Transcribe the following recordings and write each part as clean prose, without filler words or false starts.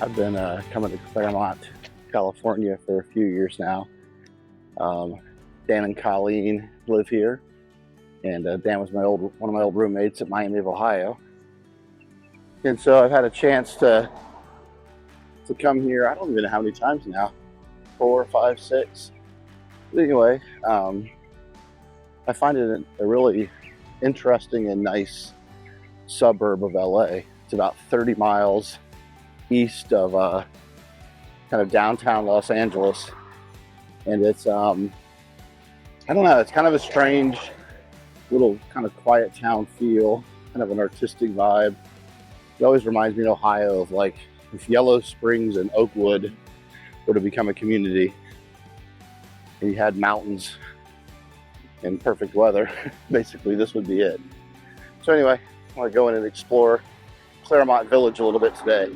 I've been coming to Claremont, California for a few years now. Dan and Colleen live here, and Dan was one of my old roommates at Miami of Ohio. And so I've had a chance to come here. I don't even know how many times now, 4, 5, 6. But anyway, I find it a really interesting and nice suburb of LA. It's about 30 miles east of kind of downtown Los Angeles, and it's I don't know, it's kind of a strange little kind of quiet town feel, kind of an artistic vibe. It always reminds me in Ohio of like if Yellow Springs and Oakwood were to become a community and you had mountains and perfect weather. Basically this would be it. So anyway, I want to go in and explore Claremont Village a little bit today.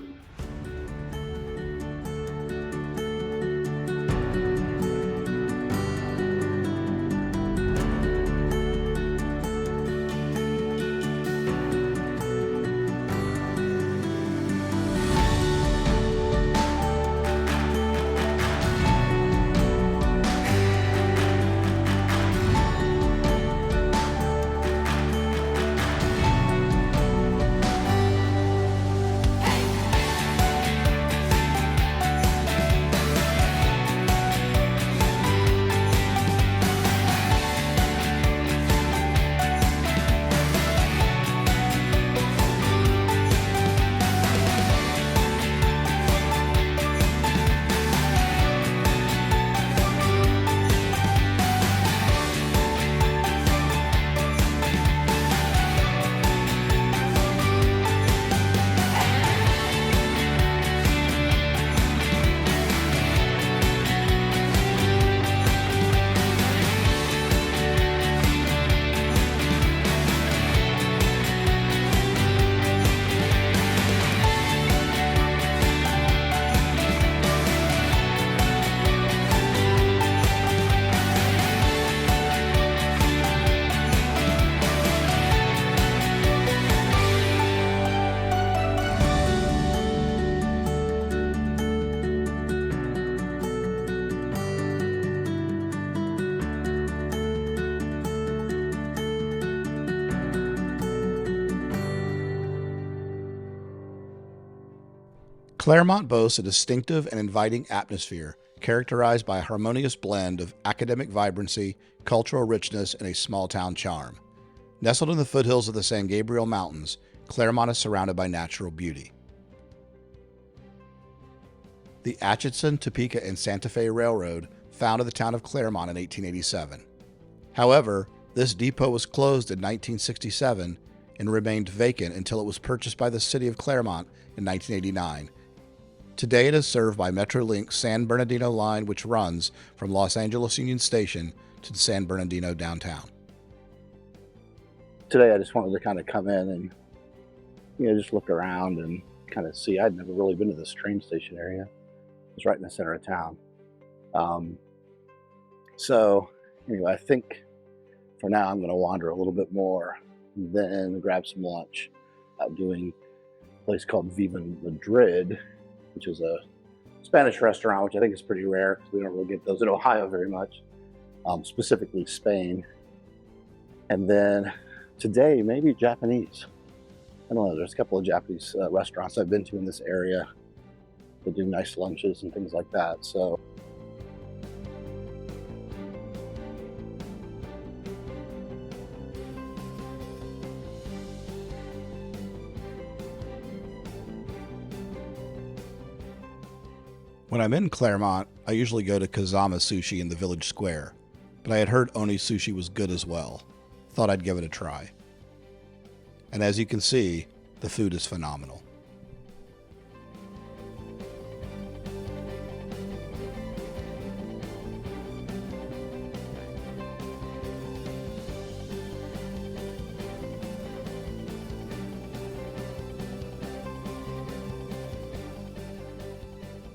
Claremont boasts a distinctive and inviting atmosphere characterized by a harmonious blend of academic vibrancy, cultural richness, and a small-town charm. Nestled in the foothills of the San Gabriel Mountains, Claremont is surrounded by natural beauty. The Atchison, Topeka, and Santa Fe Railroad founded the town of Claremont in 1887. However, this depot was closed in 1967 and remained vacant until it was purchased by the city of Claremont in 1989. Today it is served by Metrolink's San Bernardino line, which runs from Los Angeles Union Station to San Bernardino downtown. Today I just wanted to kind of come in and just look around and kind of see. I'd never really been to this train station area. It's right in the center of town. So anyway, I think for now I'm going to wander a little bit more, then grab some lunch. I'm doing a place called Viva Madrid, which is a Spanish restaurant, which I think is pretty rare because we don't really get those in Ohio very much, specifically Spain. And then today, maybe Japanese. I don't know, there's a couple of Japanese restaurants I've been to in this area that do nice lunches and things like that. So When I'm in Claremont, I usually go to Kazama Sushi in the village square, but I had heard Oni Sushi was good as well. Thought I'd give it a try. And as you can see, the food is phenomenal.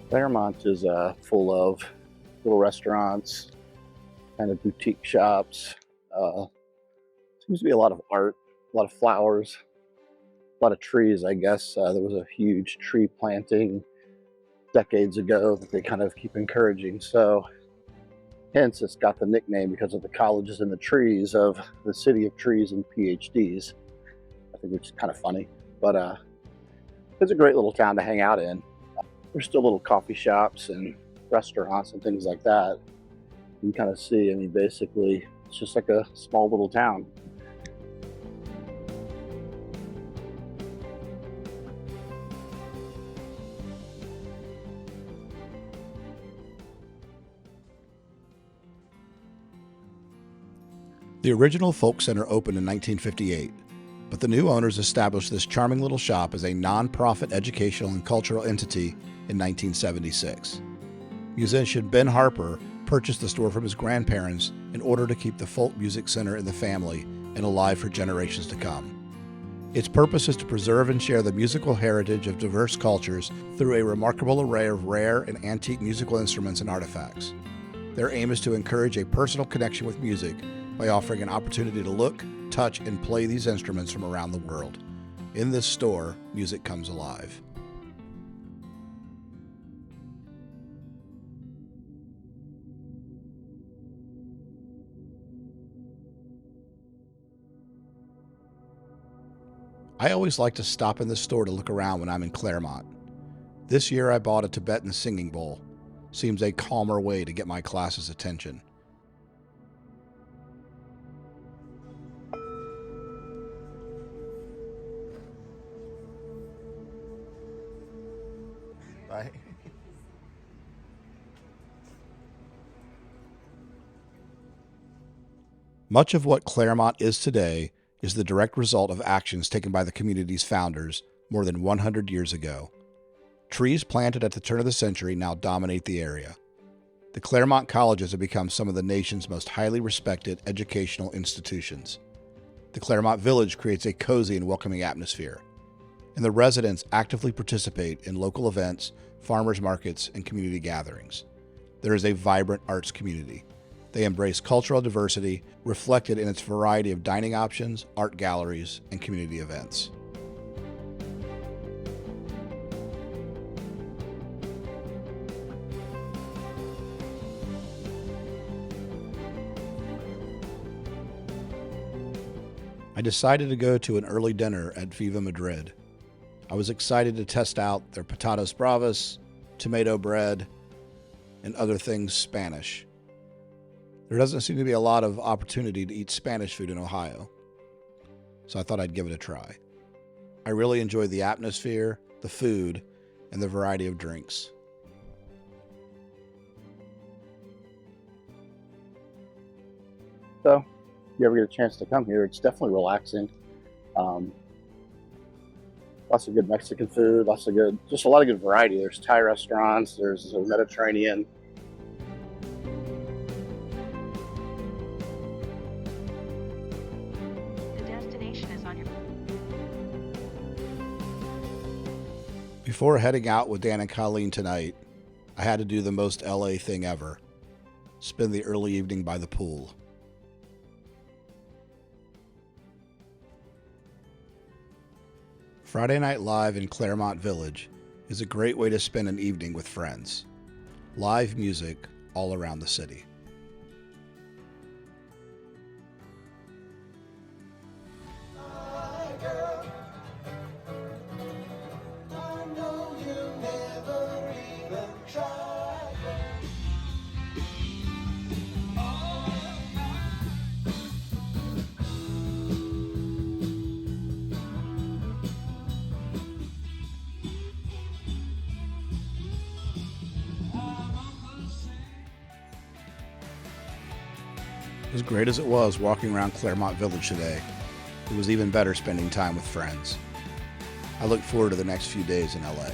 Claremont is full of little restaurants, kind of boutique shops. Seems to be a lot of art, a lot of flowers, a lot of trees, I guess. There was a huge tree planting decades ago that they kind of keep encouraging. So hence it's got the nickname, because of the colleges and the trees, of the city of trees and PhDs. I think it's kind of funny, but it's a great little town to hang out in. There's still little coffee shops and restaurants and things like that. You can kind of see, I mean, basically it's just like a small little town. The original Folk Center opened in 1958, but the new owners established this charming little shop as a non-profit educational and cultural entity in 1976. Musician Ben Harper purchased the store from his grandparents in order to keep the folk music center in the family and alive for generations to come. Its purpose is to preserve and share the musical heritage of diverse cultures through a remarkable array of rare and antique musical instruments and artifacts. Their aim is to encourage a personal connection with music by offering an opportunity to look, touch, and play these instruments from around the world. In this store, music comes alive. I always like to stop in this store to look around when I'm in Claremont. This year I bought a Tibetan singing bowl. Seems a calmer way to get my class's attention. Bye. Much of what Claremont is today is the direct result of actions taken by the community's founders more than 100 years ago. Trees planted at the turn of the century now dominate the area. The Claremont colleges have become some of the nation's most highly respected educational institutions. The Claremont Village creates a cozy and welcoming atmosphere, and the residents actively participate in local events, farmers markets, and community gatherings. There is a vibrant arts community. They embrace cultural diversity, reflected in its variety of dining options, art galleries, and community events. I decided to go to an early dinner at Viva Madrid. I was excited to test out their patatas bravas, tomato bread, and other things Spanish. There doesn't seem to be a lot of opportunity to eat Spanish food in Ohio, so I thought I'd give it a try. I really enjoyed the atmosphere, the food, and the variety of drinks. So, if you ever get a chance to come here, it's definitely relaxing. Lots of good Mexican food, just a lot of good variety. There's Thai restaurants, there's a Mediterranean. The destination is on your... Before heading out with Dan and Colleen tonight, I had to do the most LA thing ever. Spend the early evening by the pool. Friday Night Live in Claremont Village is a great way to spend an evening with friends. Live music all around the city. As great as it was walking around Claremont Village today, it was even better spending time with friends. I look forward to the next few days in LA.